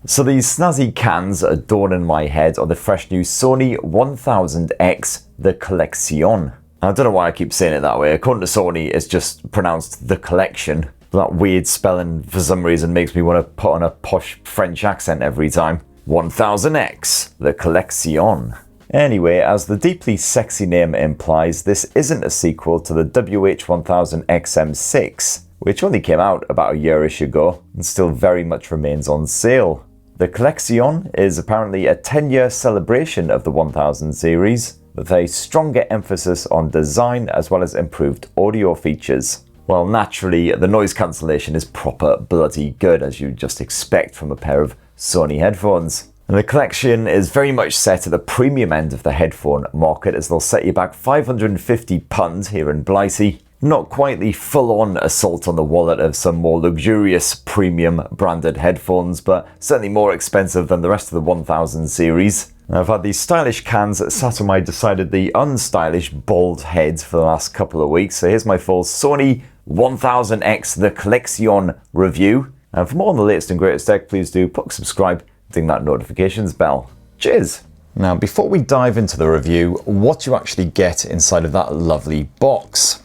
So these snazzy cans adorning my head are the fresh new Sony 1000X, the Collexion. I don't know why I keep saying it that way. According to Sony, it's just pronounced the Collection. That weird spelling, for some reason, makes me want to put on a posh French accent every time. 1000X, the Collexion. Anyway, as the deeply sexy name implies, this isn't a sequel to the WH1000-XM6, which only came out about a yearish ago and still very much remains on sale. The Collexion is apparently a 10-year celebration of the 1000 series, with a stronger emphasis on design as well as improved audio features. Well, naturally, the noise cancellation is proper bloody good, as you'd just expect from a pair of Sony headphones. And the Collection is very much set at the premium end of the headphone market, as they'll set you back £550 here in Blighty. Not quite the full-on assault on the wallet of some more luxurious premium branded headphones, but certainly more expensive than the rest of the 1000 series. I've had these stylish cans sat on my decidedly unstylish bald head for the last couple of weeks, so here's my full Sony 1000X the Collexion review. And for more on the latest and greatest tech, please do subscribe, ding that notifications bell. Cheers! Now, before we dive into the review, what you actually get inside of that lovely box.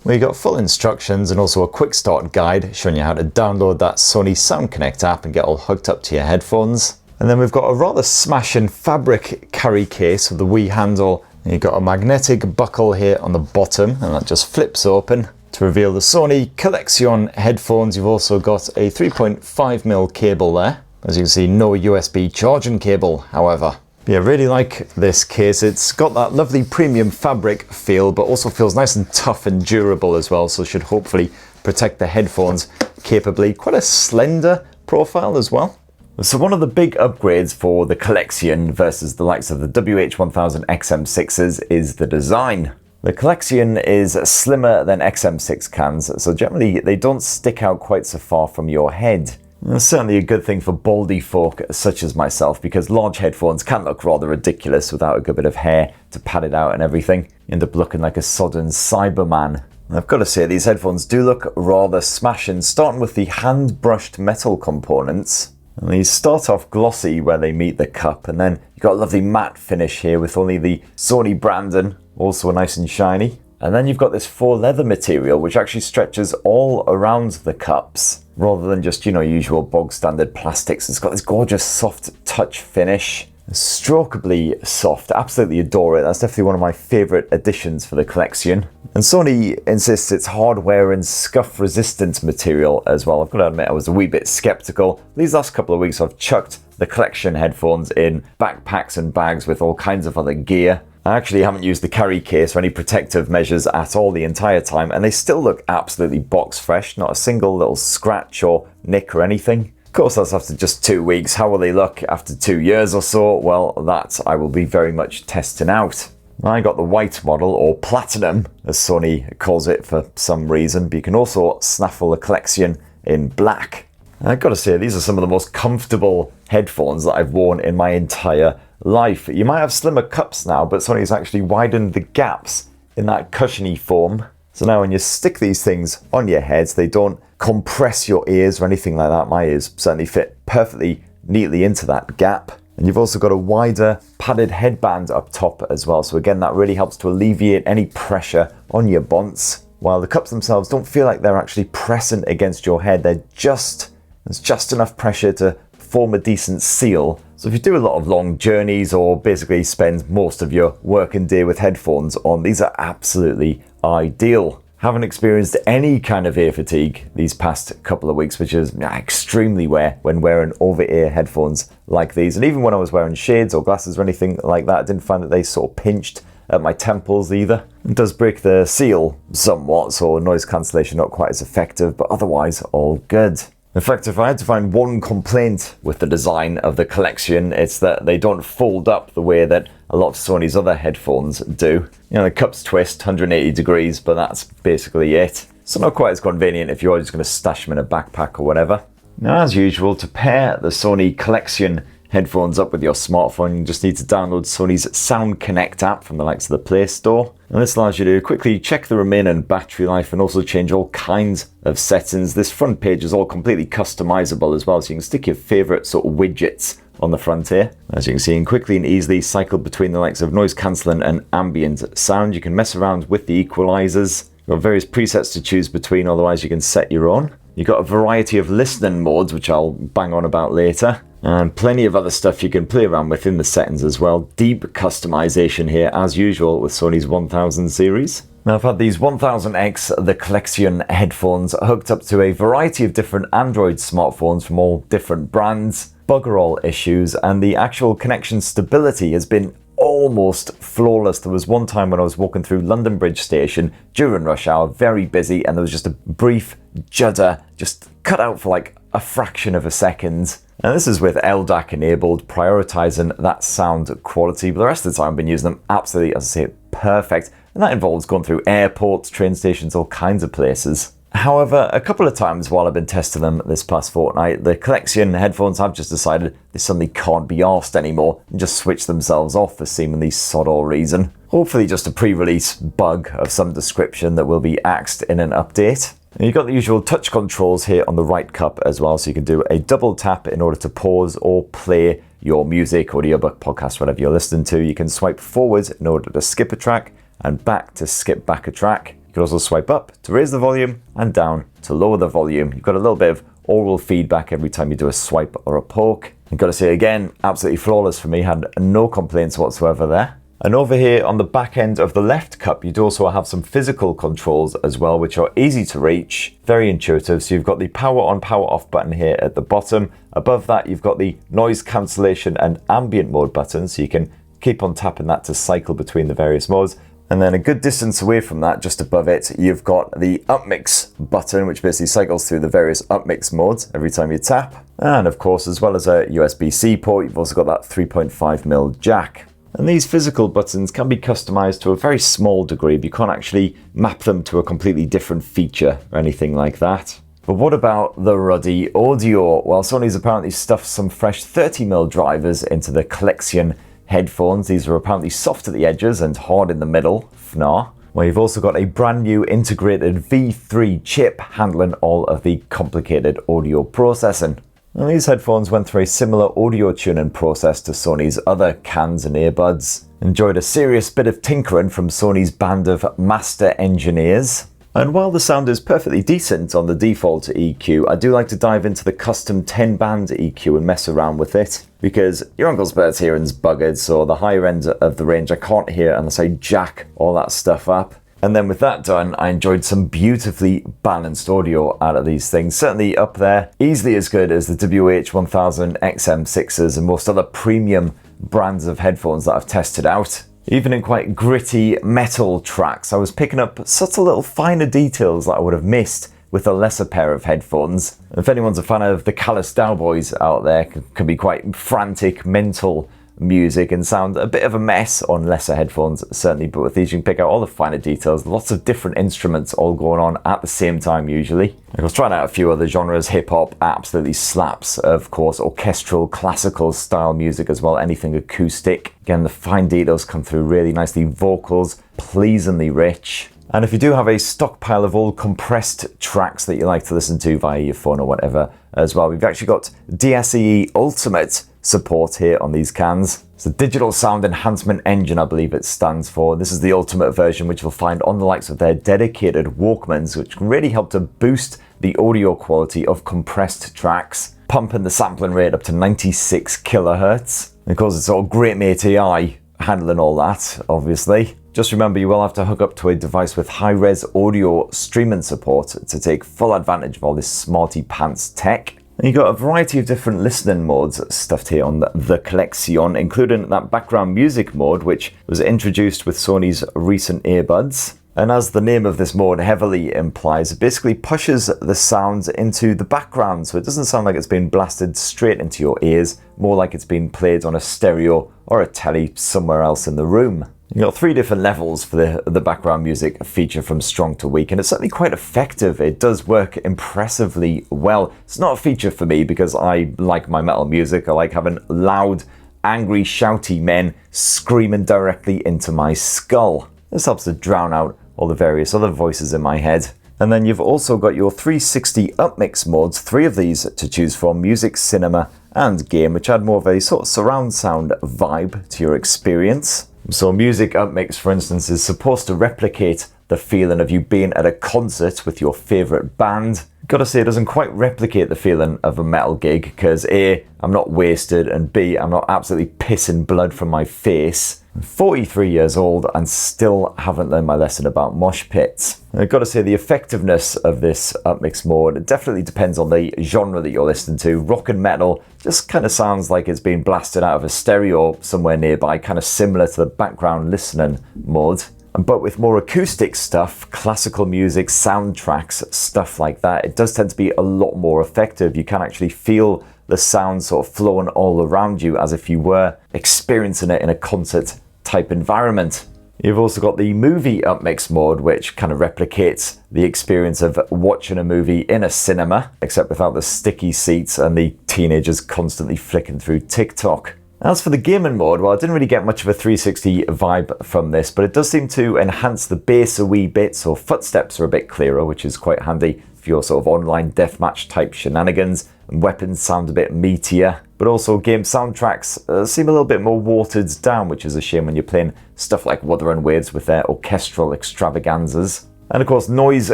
We got full instructions and also a quick start guide showing you how to download that Sony Sound Connect app and get all hooked up to your headphones. And then we've got a rather smashing fabric carry case with the Wii handle. And you've got a magnetic buckle here on the bottom, and that just flips open to reveal the Sony Collexion headphones. You've also got a 3.5mm cable there. As you can see, no USB charging cable, however. Yeah, really like this case. It's got that lovely premium fabric feel, but also feels nice and tough and durable as well, so should hopefully protect the headphones capably. Quite a slender profile as well. So one of the big upgrades for the Collexion versus the likes of the WH1000-XM6s is the design. The Collexion is slimmer than XM6 cans, so generally they don't stick out quite so far from your head. That's certainly a good thing for baldy folk such as myself, because large headphones can look rather ridiculous without a good bit of hair to pad it out and everything. You end up looking like a sodden Cyberman. And I've got to say, these headphones do look rather smashing, starting with the hand-brushed metal components. And these start off glossy where they meet the cup, and then you've got a lovely matte finish here with only the Sony branding, also nice and shiny. And then you've got this faux leather material which actually stretches all around the cups, rather than just, usual bog standard plastics. It's got this gorgeous soft touch finish. Strokeably soft, absolutely adore it. That's definitely one of my favourite additions for the Collection. And Sony insists it's hardware and scuff resistant material as well. I've got to admit I was a wee bit sceptical. These last couple of weeks I've chucked the Collection headphones in backpacks and bags with all kinds of other gear. I actually haven't used the carry case or any protective measures at all the entire time, and they still look absolutely box fresh, not a single little scratch or nick or anything. Of course, that's after just 2 weeks. How will they look after 2 years or so? Well, that I will be very much testing out. I got the white model, or platinum, as Sony calls it for some reason, but you can also snaffle the Collection in black. I've got to say, these are some of the most comfortable headphones that I've worn in my entire life. You might have slimmer cups now, but Sony's actually widened the gaps in that cushiony foam. So now when you stick these things on your heads, they don't compress your ears or anything like that. My ears certainly fit perfectly neatly into that gap. And you've also got a wider padded headband up top as well. So again, that really helps to alleviate any pressure on your bonds. While the cups themselves don't feel like they're actually pressing against your head. There's just enough pressure to form a decent seal. So if you do a lot of long journeys or basically spend most of your working day with headphones on, these are absolutely ideal. Haven't experienced any kind of ear fatigue these past couple of weeks, which is extremely rare when wearing over-ear headphones like these. And even when I was wearing shades or glasses or anything like that, I didn't find that they sort of pinched at my temples either. It does break the seal somewhat, so noise cancellation not quite as effective, but otherwise all good. In fact, if I had to find one complaint with the design of the Collection, it's that they don't fold up the way that a lot of Sony's other headphones do. The cups twist 180 degrees, but that's basically it. So not quite as convenient if you're just going to stash them in a backpack or whatever. Now, as usual, to pair the Sony Collection headphones up with your smartphone, you just need to download Sony's Sound Connect app from the likes of the Play Store. And this allows you to quickly check the remaining battery life and also change all kinds of settings. This front page is all completely customizable as well, so you can stick your favorite sort of widgets on the front here. As you can see, you can quickly and easily cycle between the likes of noise cancelling and ambient sound. You can mess around with the equalizers. You've got various presets to choose between, otherwise you can set your own. You've got a variety of listening modes, which I'll bang on about later. And plenty of other stuff you can play around with in the settings as well. Deep customization here, as usual, with Sony's 1000 series. Now, I've had these 1000X, the Collexion headphones, hooked up to a variety of different Android smartphones from all different brands. Bugger all issues, and the actual connection stability has been almost flawless. There was one time when I was walking through London Bridge Station during rush hour, very busy, and there was just a brief judder, just cut out for like a fraction of a second. And this is with LDAC enabled, prioritizing that sound quality, but the rest of the time I've been using them absolutely, as I say, perfect. And that involves going through airports, train stations, all kinds of places. However, a couple of times while I've been testing them this past fortnight, the Collexion headphones have just decided they suddenly can't be arsed anymore and just switch themselves off for seemingly sod all reason. Hopefully just a pre-release bug of some description that will be axed in an update. And you've got the usual touch controls here on the right cup as well, so you can do a double tap in order to pause or play your music, audiobook, podcast, whatever you're listening to. You can swipe forward in order to skip a track and back to skip back a track. You can also swipe up to raise the volume and down to lower the volume. You've got a little bit of oral feedback every time you do a swipe or a poke. I've got to say again, absolutely flawless for me, had no complaints whatsoever there. And over here on the back end of the left cup, you do also have some physical controls as well, which are easy to reach, very intuitive. So you've got the power on, power off button here at the bottom. Above that, you've got the noise cancellation and ambient mode button, so you can keep on tapping that to cycle between the various modes. And then a good distance away from that, just above it, you've got the Upmix button, which basically cycles through the various Upmix modes every time you tap. And of course, as well as a USB-C port, you've also got that 3.5mm jack. And these physical buttons can be customized to a very small degree, but you can't actually map them to a completely different feature or anything like that. But what about the ruddy audio? Well, Sony's apparently stuffed some fresh 30mm drivers into the Collexion headphones. These are apparently soft at the edges and hard in the middle. FNAR. Well, you've also got a brand new integrated V3 chip handling all of the complicated audio processing. Now, these headphones went through a similar audio tuning process to Sony's other cans and earbuds. Enjoyed a serious bit of tinkering from Sony's band of master engineers. And while the sound is perfectly decent on the default EQ, I do like to dive into the custom 10-band EQ and mess around with it, because your uncle's bird's hearing's buggered, so the higher end of the range I can't hear unless I jack all that stuff up. And then with that done, I enjoyed some beautifully balanced audio out of these things. Certainly up there, easily as good as the WH1000-XM6s and most other premium brands of headphones that I've tested out. Even in quite gritty metal tracks, I was picking up subtle little finer details that I would have missed with a lesser pair of headphones. If anyone's a fan of the Callous Cowboys out there, can be quite frantic, mental music and sound a bit of a mess on lesser headphones, certainly, but with these you can pick out all the finer details, lots of different instruments all going on at the same time usually. I was trying out a few other genres. Hip-hop absolutely slaps, of course, orchestral, classical style music as well, anything acoustic. Again, the fine details come through really nicely, vocals pleasingly rich. And if you do have a stockpile of all compressed tracks that you like to listen to via your phone or whatever as well, we've actually got DSE Ultimate support here on these cans. It's a digital sound enhancement engine, I believe it stands for. This is the ultimate version, which you'll find on the likes of their dedicated Walkmans, which can really help to boost the audio quality of compressed tracks, pumping the sampling rate up to 96 kilohertz. And of course, it's all great mate AI handling all that, obviously. Just remember, you will have to hook up to a device with high-res audio streaming support to take full advantage of all this smarty pants tech. And you've got a variety of different listening modes stuffed here on the Collexion, including that background music mode, which was introduced with Sony's recent earbuds. And as the name of this mode heavily implies, it basically pushes the sounds into the background, so it doesn't sound like it's been blasted straight into your ears, more like it's been played on a stereo or a telly somewhere else in the room. You've got 3 different levels for the background music feature from strong to weak, and it's certainly quite effective. It does work impressively well. It's not a feature for me because I like my metal music. I like having loud, angry, shouty men screaming directly into my skull. This helps to drown out all the various other voices in my head. And then you've also got your 360 Upmix modes, 3 of these to choose from: music, cinema, and game, which add more of a sort of surround sound vibe to your experience. So music Upmix, for instance, is supposed to replicate the feeling of you being at a concert with your favourite band. Gotta say, it doesn't quite replicate the feeling of a metal gig, because A, I'm not wasted, and B, I'm not absolutely pissing blood from my face. I'm 43 years old and still haven't learned my lesson about mosh pits. I've got to say, the effectiveness of this Upmix mode, it definitely depends on the genre that you're listening to. Rock and metal just kind of sounds like it's being blasted out of a stereo somewhere nearby, kind of similar to the background listening mode. But with more acoustic stuff, classical music, soundtracks, stuff like that, it does tend to be a lot more effective. You can actually feel the sound sort of flowing all around you as if you were experiencing it in a concert type environment. You've also got the movie Upmix mode, which kind of replicates the experience of watching a movie in a cinema, except without the sticky seats and the teenagers constantly flicking through TikTok. As for the gaming mode, well, I didn't really get much of a 360 vibe from this, but it does seem to enhance the bass a wee bit, so footsteps are a bit clearer, which is quite handy for your sort of online deathmatch type shenanigans, and weapons sound a bit meatier. But also game soundtracks seem a little bit more watered down, which is a shame when you're playing stuff like Wuthering Waves with their orchestral extravaganzas. And of course, noise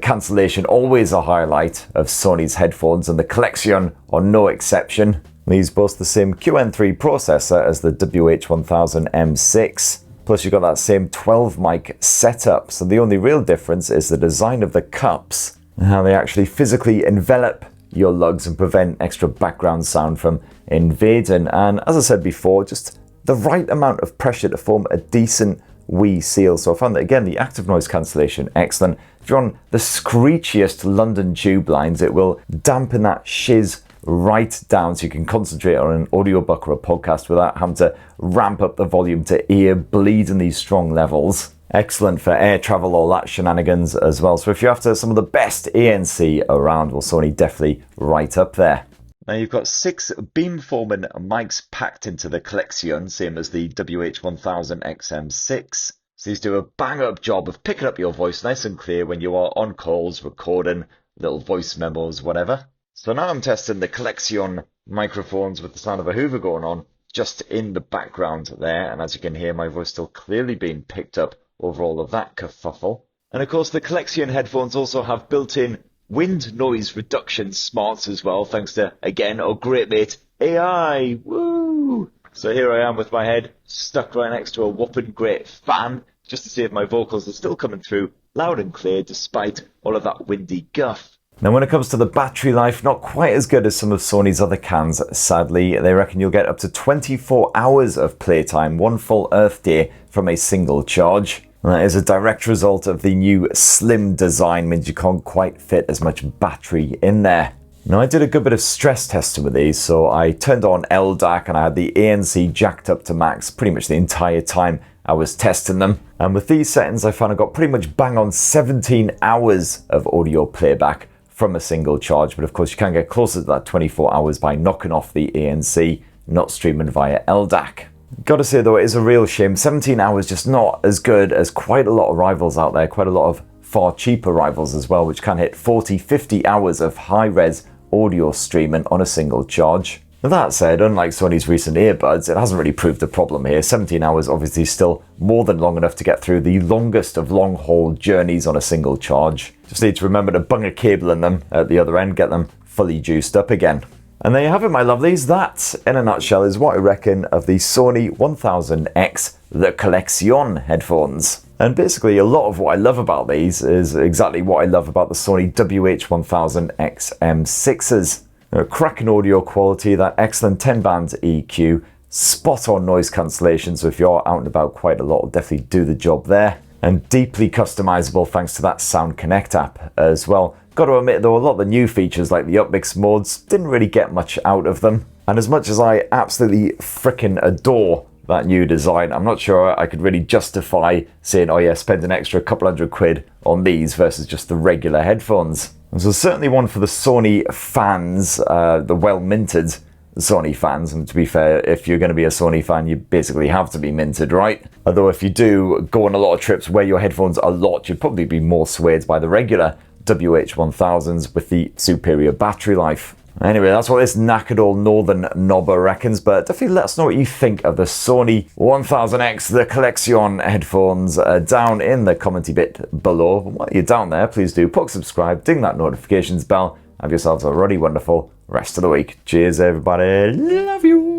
cancellation, always a highlight of Sony's headphones, and the Collexion are no exception. These boast the same QN3 processor as the WH1000-XM6. Plus you've got that same 12 mic setup, so the only real difference is the design of the cups and how they actually physically envelop your lugs and prevent extra background sound from invading. And as I said before, just the right amount of pressure to form a decent wee seal. So I found that, again, the active noise cancellation, excellent. If you're on the screechiest London tube lines, it will dampen that shiz right down so you can concentrate on an audiobook or a podcast without having to ramp up the volume to ear bleed in these strong levels. Excellent for air travel, all that shenanigans as well. So if you're after some of the best ANC around, well, Sony definitely right up there. Now you've got 6 beamforming mics packed into the Collexion, same as the WH1000-XM6. So these do a bang-up job of picking up your voice nice and clear when you are on calls, recording little voice memos, whatever. So now I'm testing the Collexion microphones with the sound of a Hoover going on just in the background there, and as you can hear, my voice still clearly being picked up over all of that kerfuffle. And of course, the Collexion headphones also have built-in wind noise reduction smarts as well, thanks to, again, our great mate AI. Woo! So here I am with my head stuck right next to a whopping great fan, just to see if my vocals are still coming through loud and clear despite all of that windy guff. Now when it comes to the battery life, not quite as good as some of Sony's other cans, sadly. They reckon you'll get up to 24 hours of playtime, 1 full Earth day from a single charge. And that is a direct result of the new slim design, means you can't quite fit as much battery in there. Now I did a good bit of stress testing with these, so I turned on LDAC and I had the ANC jacked up to max pretty much the entire time I was testing them. And with these settings I found I got pretty much bang on 17 hours of audio playback from a single charge, but of course you can get closer to that 24 hours by knocking off the ANC, not streaming via LDAC. Gotta say though, it is a real shame. 17 hours just not as good as quite a lot of rivals out there, quite a lot of far cheaper rivals as well, which can hit 40, 50 hours of high-res audio streaming on a single charge. With that said, unlike Sony's recent earbuds, it hasn't really proved a problem here. 17 hours obviously still more than long enough to get through the longest of long-haul journeys on a single charge. Just need to remember to bung a cable in them at the other end, get them fully juiced up again. And there you have it, my lovelies. That, in a nutshell, is what I reckon of the Sony 1000X, the Collexion headphones. And basically, a lot of what I love about these is exactly what I love about the Sony WH1000-XM6s. Cracking audio quality, that excellent 10-band EQ, spot-on noise cancellation, so if you're out and about quite a lot, it'll definitely do the job there. And deeply customizable thanks to that Sound Connect app as well. Got to admit though, a lot of the new features like the Upmix modes didn't really get much out of them. And as much as I absolutely frickin' adore that new design. I'm not sure I could really justify saying, oh yeah, spend an extra couple £100 on these versus just the regular headphones. And so certainly one for the Sony fans, the well-minted Sony fans. And to be fair, if you're going to be a Sony fan, you basically have to be minted, right? Although if you do go on a lot of trips where your headphones are locked, you'd probably be more swayed by the regular WH1000s with the superior battery life. Anyway, that's what this knackered old northern knobber reckons, but definitely let us know what you think of the Sony 1000X, the Collexion headphones, down in the commenty bit below. While you're down there, please do subscribe, ding that notifications bell. Have yourselves a really wonderful rest of the week. Cheers, everybody. Love you.